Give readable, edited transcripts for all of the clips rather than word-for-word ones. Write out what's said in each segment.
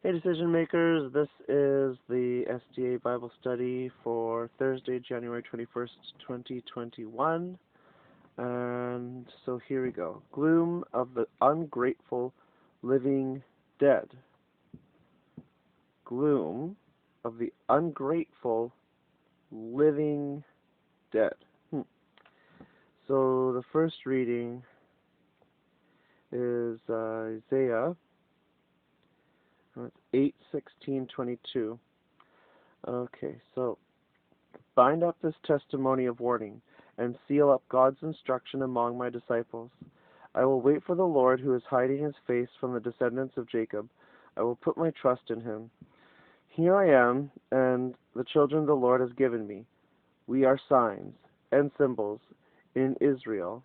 Hey, decision makers, this is the SDA Bible study for Thursday, January 21st, 2021. And so here we go. Gloom of the ungrateful living dead. Gloom of the ungrateful living dead. So the first reading is Isaiah 8:16-22. Okay, so bind up this testimony of warning and seal up God's instruction among my disciples. I will wait for the Lord who is hiding his face from the descendants of Jacob. I will put my trust in him. Here I am, and the children the Lord has given me. We are signs and symbols in Israel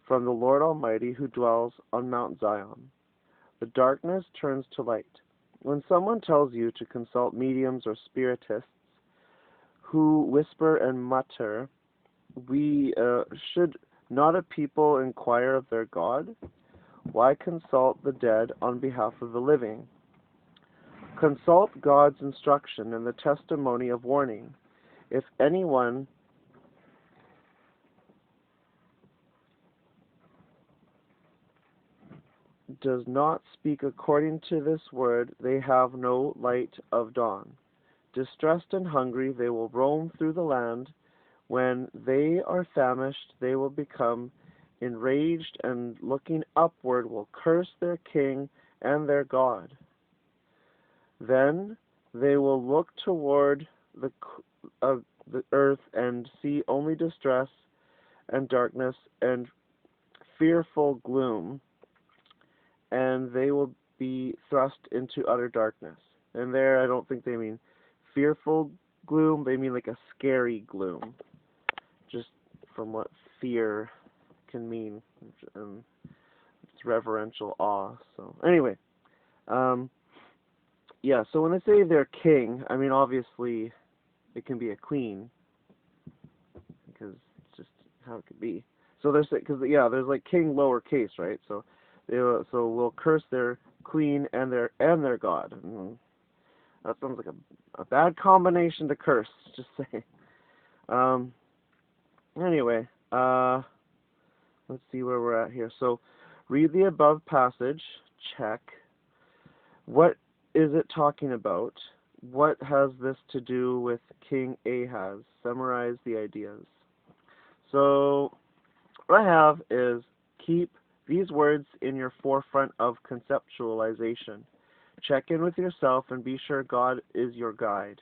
from the Lord Almighty who dwells on Mount Zion. The darkness turns to light. When someone tells you to consult mediums or spiritists who whisper and mutter, should not a people inquire of their God? Why consult the dead on behalf of the living? Consult God's instruction and the testimony of warning. If anyone does not speak according to this word, they have no light of dawn. Distressed and hungry, they will roam through the land. When they are famished, they will become enraged, and looking upward will curse their king and their God. Then they will look toward the earth and see only distress and darkness and fearful gloom, and they will be thrust into utter darkness. And there, I don't think they mean fearful gloom, they mean like a scary gloom, just from what fear can mean, and it's reverential awe. So anyway, yeah, so when they say they're king, I mean, obviously it can be a queen, because it's just how it could be. So there's, because there's like king lowercase, right? So we'll curse their queen and their God. That sounds like a bad combination to curse. Just saying. Anyway, let's see where we're at here. So, read the above passage. Check. What is it talking about? What has this to do with King Ahaz? Summarize the ideas. So, what I have is keep these words in your forefront of conceptualization. Check in with yourself and be sure God is your guide.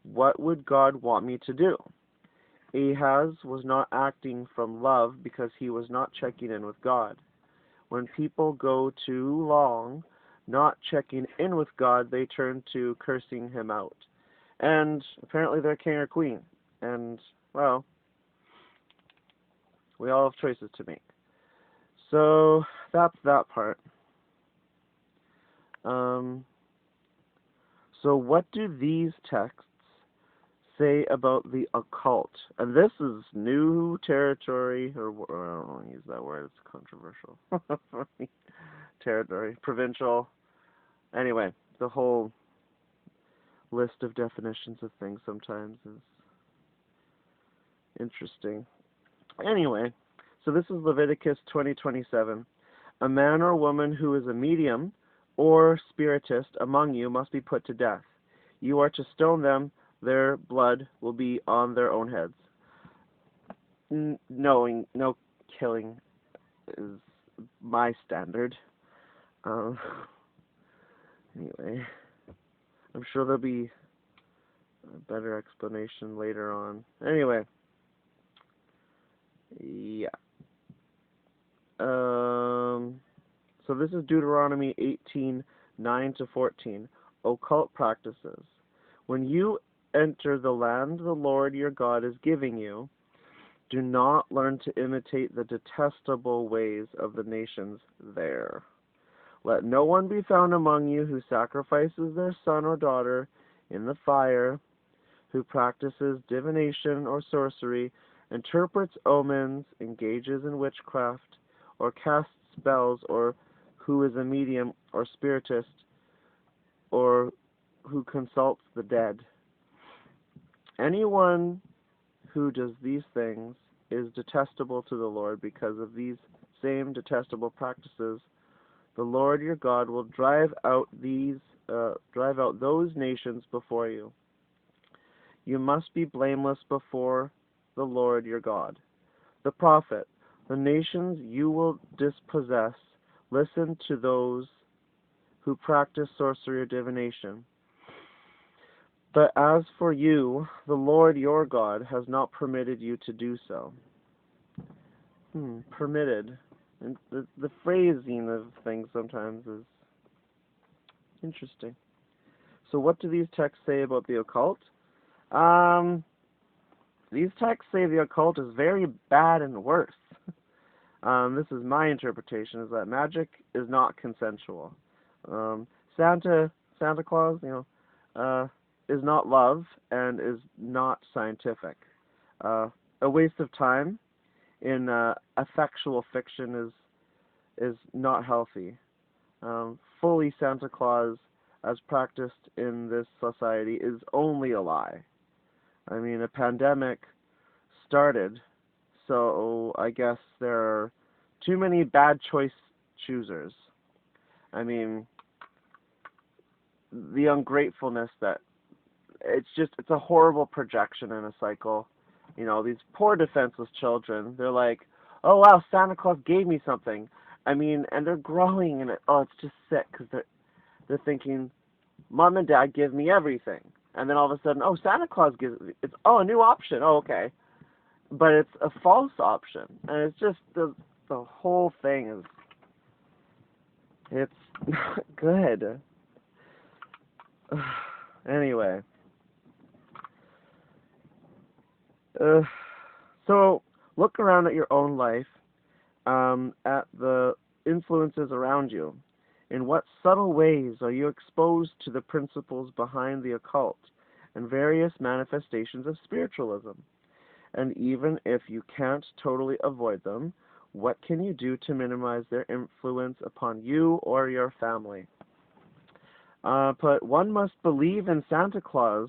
What would God want me to do? Ahaz was not acting from love because he was not checking in with God. When people go too long not checking in with God, they turn to cursing him out. And apparently they're king or queen. And, well, we all have choices to make. So that's that part. So what do these texts say about the occult? And this is new territory, or I don't want to use that word, it's controversial. Territory, provincial. Anyway, the whole list of definitions of things sometimes is interesting. Anyway, so this is Leviticus 20:27. A man or woman who is a medium or spiritist among you must be put to death. You are to stone them. Their blood will be on their own heads. No killing is my standard. Anyway, I'm sure there'll be a better explanation later on. Anyway, yeah. So this is Deuteronomy 18:9-14. Occult practices. When you enter the land the Lord your God is giving you, do not learn to imitate the detestable ways of the nations there. Let no one be found among you who sacrifices their son or daughter in the fire, who practices divination or sorcery, interprets omens, engages in witchcraft, or casts spells, or who is a medium or spiritist, or who consults the dead. Anyone who does these things is detestable to the Lord. Because of these same detestable practices, the Lord your God will drive out those nations before you. You must be blameless before the Lord your God. The prophet, the nations you will dispossess, listen to those who practice sorcery or divination. But as for you, the Lord your God has not permitted you to do so. Permitted. And the phrasing of things sometimes is interesting. So what do these texts say about the occult? These texts say the occult is very bad and worse. This is my interpretation, is that magic is not consensual. Santa Claus, is not love and is not scientific. A waste of time in effectual fiction is not healthy. Fully Santa Claus, as practiced in this society, is only a lie. I mean, a pandemic started, so I guess there are too many bad choice choosers. I mean, the ungratefulness that it's a horrible projection in a cycle. These poor defenseless children, they're like, oh wow, Santa Claus gave me something. I mean, and they're growing in it. Oh, it's just sick, because they're thinking, Mom and Dad give me everything. And then all of a sudden, oh, Santa Claus gives me, a new option. Oh, okay. But it's a false option. And it's just, the whole thing it's not good. Anyway. So, look around at your own life, at the influences around you. In what subtle ways are you exposed to the principles behind the occult and various manifestations of spiritualism? And even if you can't totally avoid them, what can you do to minimize their influence upon you or your family? But one must believe in Santa Claus.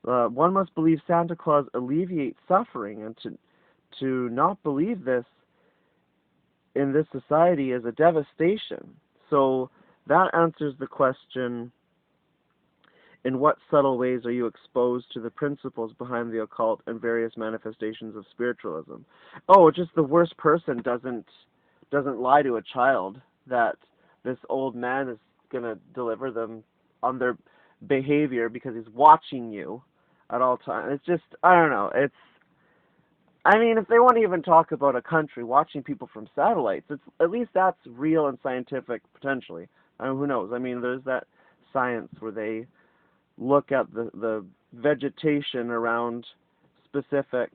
One must believe Santa Claus alleviates suffering, and to not believe this in this society is a devastation. So that answers the question, in what subtle ways are you exposed to the principles behind the occult and various manifestations of spiritualism? Oh, just the worst person doesn't lie to a child that this old man is going to deliver them on their behavior because he's watching you at all times. It's just, I don't know, I mean, if they want to even talk about a country watching people from satellites, at least that's real and scientific, potentially. I mean, who knows? I mean, there's that science where they look at the vegetation around specific,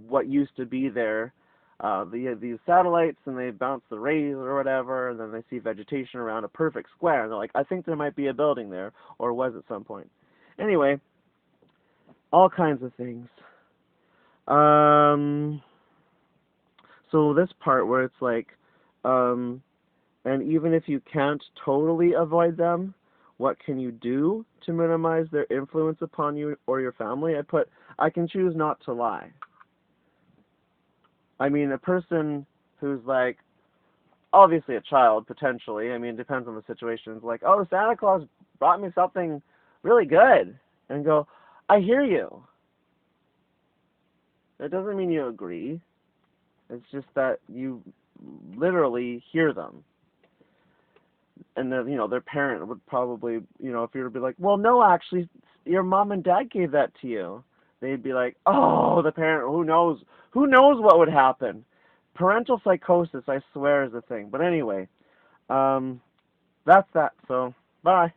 what used to be there. These satellites, and they bounce the rays or whatever, and then they see vegetation around a perfect square, and they're like, I think there might be a building there, or was at some point. Anyway, all kinds of things. So this part where it's like, and even if you can't totally avoid them, what can you do to minimize their influence upon you or your family? I can choose not to lie. I mean, a person who's like, obviously a child, potentially, I mean, it depends on the situation, it's like, oh, Santa Claus brought me something really good, and go, I hear you. That doesn't mean you agree. It's just that you literally hear them. And then, their parent would probably, if you were to be like, well, no, actually, your mom and dad gave that to you. They'd be like, oh, the parent, who knows what would happen. Parental psychosis, I swear, is a thing. But anyway, that's that. So, bye.